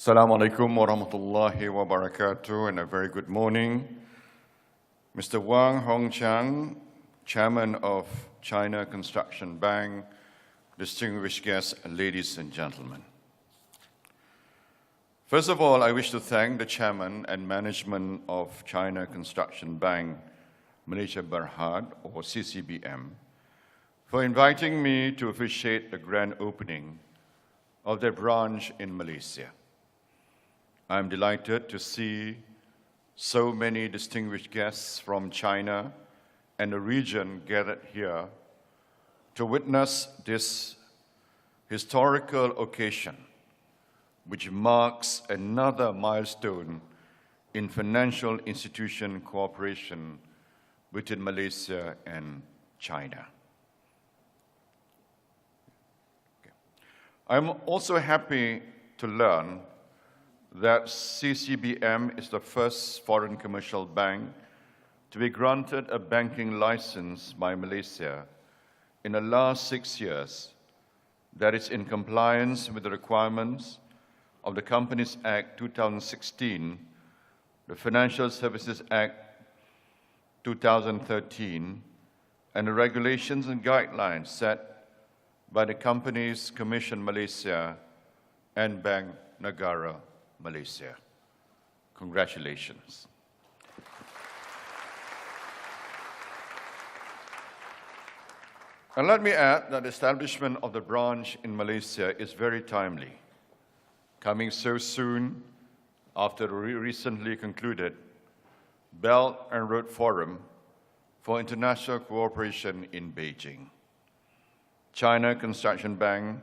Assalamu alaikum wa rahmatullahi wa barakatuh, and a very good morning. Mr. Wang Hongqiang, Chairman of China Construction Bank, distinguished guests, ladies and gentlemen. First of all, I wish to thank the Chairman and Management of China Construction Bank, Malaysia Berhad, or CCBM, for inviting me to officiate the grand opening of their branch in Malaysia. I'm delighted to see so many distinguished guests from China and the region gathered here to witness this historical occasion, which marks another milestone in financial institution cooperation between Malaysia and China. I'm also happy to learn that CCBM is the first foreign commercial bank to be granted a banking license by Malaysia in the last 6 years that is in compliance with the requirements of the Companies Act 2016, the Financial Services Act 2013, and the regulations and guidelines set by the Companies Commission Malaysia and Bank Negara Malaysia. Congratulations. And let me add that the establishment of the branch in Malaysia is very timely, coming so soon after the recently concluded Belt and Road Forum for International Cooperation in Beijing. China Construction Bank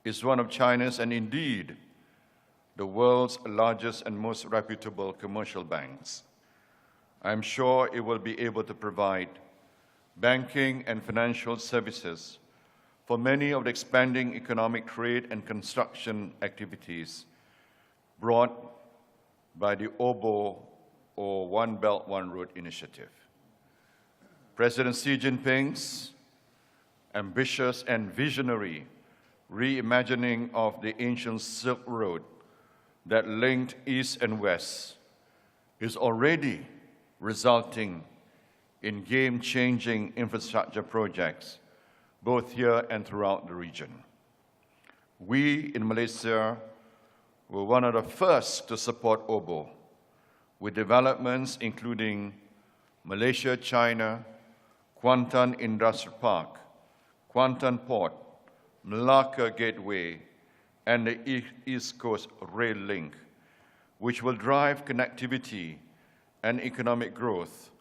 is one of China's, and indeed the world's largest and most reputable commercial banks. I'm sure it will be able to provide banking and financial services for many of the expanding economic trade and construction activities brought by the OBO, or One Belt, One Road initiative. President Xi Jinping's ambitious and visionary reimagining of the ancient Silk Road that linked East and West is already resulting in game-changing infrastructure projects, both here and throughout the region. We in Malaysia were one of the first to support OBO, with developments including Malaysia-China, Kuantan Industrial Park, Kuantan Port, Malacca Gateway, and the East Coast Rail Link, which will drive connectivity and economic growth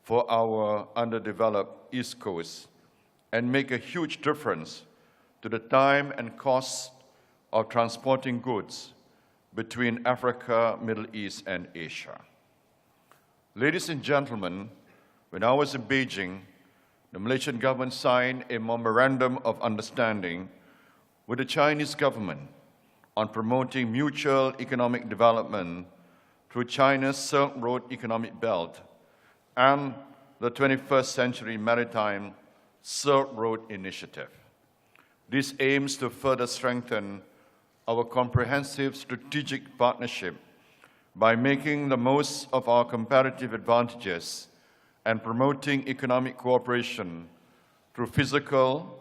for our underdeveloped East Coast and make a huge difference to the time and cost of transporting goods between Africa, Middle East, and Asia. Ladies and gentlemen, when I was in Beijing, the Malaysian government signed a memorandum of understanding with the Chinese government on promoting mutual economic development through China's Silk Road Economic Belt and the 21st Century Maritime Silk Road Initiative. This aims to further strengthen our comprehensive strategic partnership by making the most of our comparative advantages and promoting economic cooperation through physical,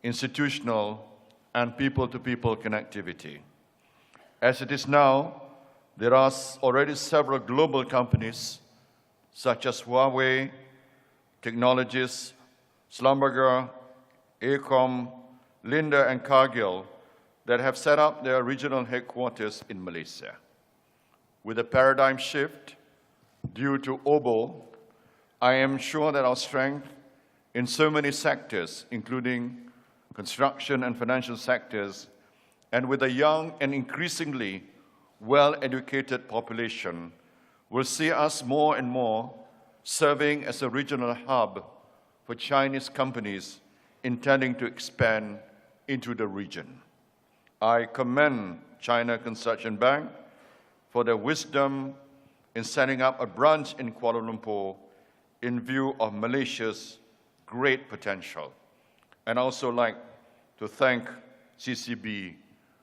institutional, and people-to-people connectivity. As it is now, there are already several global companies such as Huawei, Technologies, Schlumberger, AECOM, Linde, and Cargill that have set up their regional headquarters in Malaysia. With a paradigm shift due to OBO, I am sure that our strength in so many sectors, including construction and financial sectors, and with a young and increasingly well-educated population, will see us more and more serving as a regional hub for Chinese companies intending to expand into the region. I commend China Construction Bank for their wisdom in setting up a branch in Kuala Lumpur in view of Malaysia's great potential. And I also like to thank CCB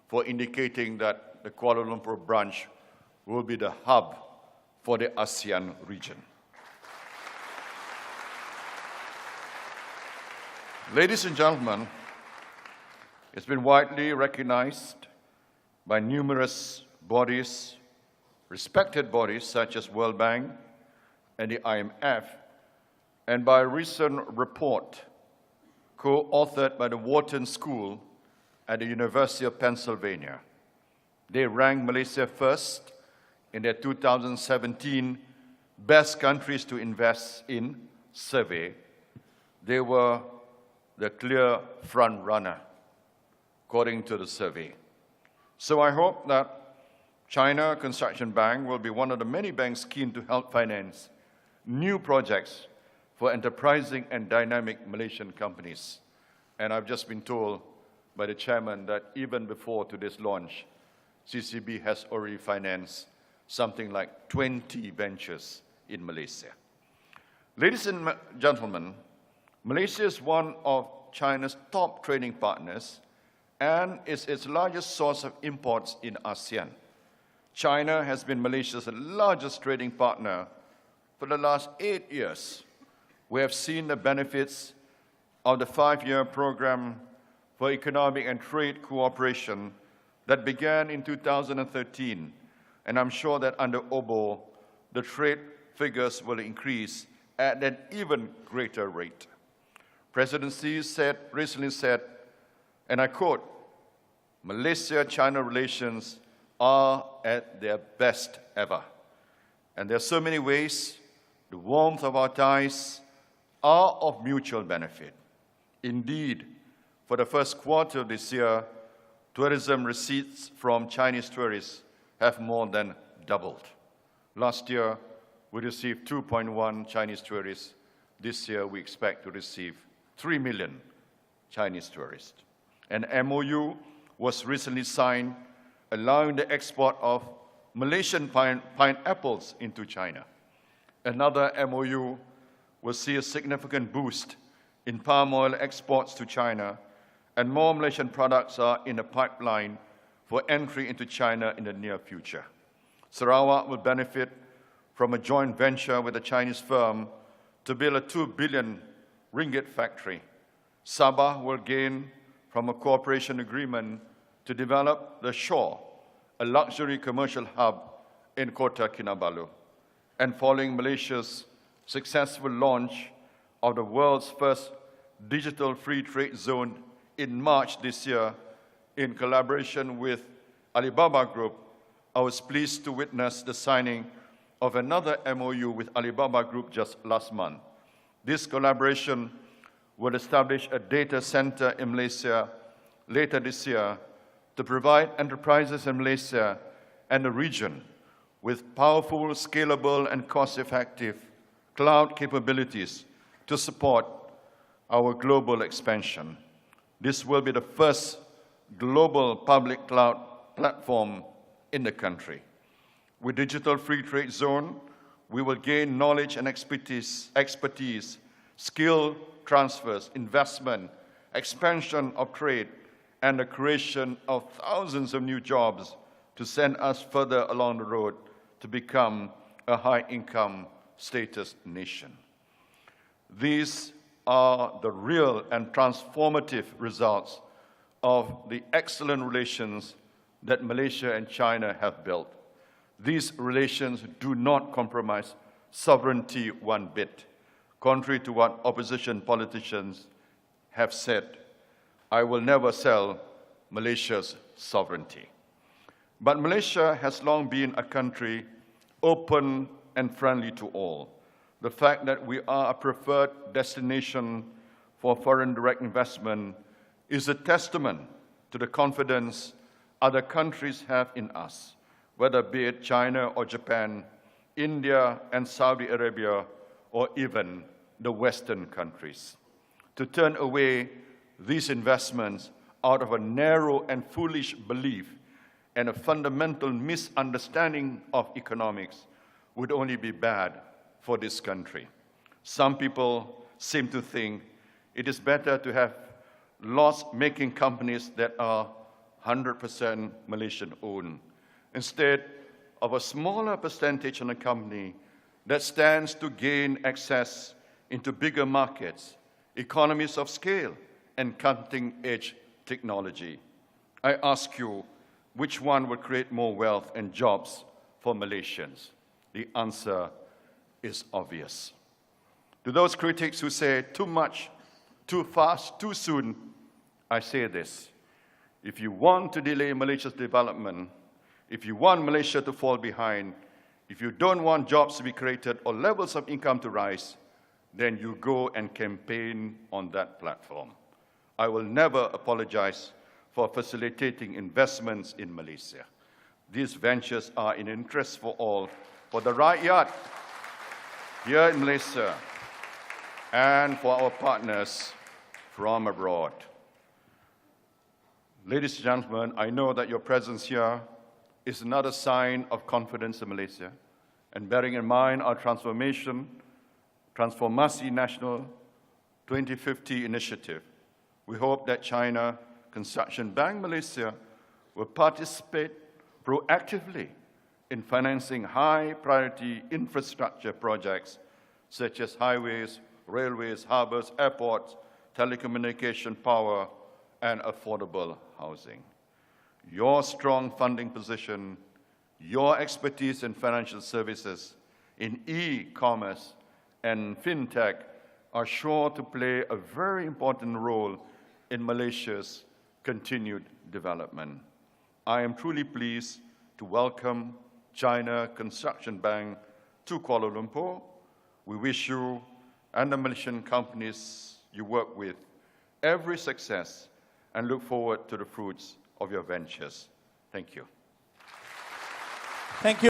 for indicating that the Kuala Lumpur branch will be the hub for the ASEAN region. Ladies and gentlemen, it's been widely recognized by numerous bodies, respected bodies such as World Bank and the IMF, and by a recent report co-authored by the Wharton School at the University of Pennsylvania. They ranked Malaysia first in their 2017 Best Countries to Invest in survey. They were the clear front runner, according to the survey. So I hope that China Construction Bank will be one of the many banks keen to help finance new projects for enterprising and dynamic Malaysian companies. And I've just been told by the chairman that even before today's launch, CCB has already financed something like 20 ventures in Malaysia. Ladies and gentlemen, Malaysia is one of China's top trading partners and is its largest source of imports in ASEAN. China has been Malaysia's largest trading partner for the last 8 years. We have seen the benefits of the 5-year program for economic and trade cooperation that began in 2013, and I'm sure that under OBO, the trade figures will increase at an even greater rate. President Xi recently said, and I quote, "Malaysia-China relations are at their best ever." And there are so many ways the warmth of our ties are of mutual benefit. Indeed, for the first quarter of this year, tourism receipts from Chinese tourists have more than doubled. Last year, we received 2.1 Chinese tourists. This year, we expect to receive 3 million Chinese tourists. An MOU was recently signed allowing the export of Malaysian pineapples into China. Another MOU will see a significant boost in palm oil exports to China, and more Malaysian products are in the pipeline for entry into China in the near future. Sarawak will benefit from a joint venture with a Chinese firm to build a 2 billion ringgit factory. Sabah will gain from a cooperation agreement to develop the Shore, a luxury commercial hub in Kota Kinabalu. And following Malaysia's successful launch of the world's first digital free trade zone in March this year, in collaboration with Alibaba Group, I was pleased to witness the signing of another MOU with Alibaba Group just last month. This collaboration will establish a data center in Malaysia later this year to provide enterprises in Malaysia and the region with powerful, scalable, and cost-effective cloud capabilities to support our global expansion. This will be the first global public cloud platform in the country. With Digital Free Trade Zone, we will gain knowledge and expertise, skill transfers, investment, expansion of trade, and the creation of thousands of new jobs to send us further along the road to become a high-income status nation. These are the real and transformative results of the excellent relations that Malaysia and China have built. These relations do not compromise sovereignty one bit. Contrary to what opposition politicians have said, I will never sell Malaysia's sovereignty. But Malaysia has long been a country open and friendly to all. The fact that we are a preferred destination for foreign direct investment is a testament to the confidence other countries have in us, whether be it China or Japan, India and Saudi Arabia, or even the Western countries. To turn away these investments out of a narrow and foolish belief and a fundamental misunderstanding of economics would only be bad for this country. Some people seem to think it is better to have loss-making companies that are 100% Malaysian-owned instead of a smaller percentage on a company that stands to gain access into bigger markets, economies of scale, and cutting-edge technology. I ask you, which one will create more wealth and jobs for Malaysians? The answer is obvious. To those critics who say too much, too fast, too soon, I say this. If you want to delay Malaysia's development, if you want Malaysia to fall behind, if you don't want jobs to be created or levels of income to rise, then you go and campaign on that platform. I will never apologize for facilitating investments in Malaysia. These ventures are in interest for all, for the rakyat here in Malaysia, and for our partners from abroad. Ladies and gentlemen, I know that your presence here is another sign of confidence in Malaysia, and bearing in mind our Transformasi Nasional 2050 initiative, we hope that China Construction Bank Malaysia will participate proactively in financing high-priority infrastructure projects such as highways, railways, harbors, airports, telecommunication, power, and affordable housing. Your strong funding position, your expertise in financial services, in e-commerce and fintech are sure to play a very important role in Malaysia's continued development. I am truly pleased to welcome China Construction Bank to Kuala Lumpur. We wish you and the Malaysian companies you work with every success and look forward to the fruits of your ventures. Thank you. Thank you.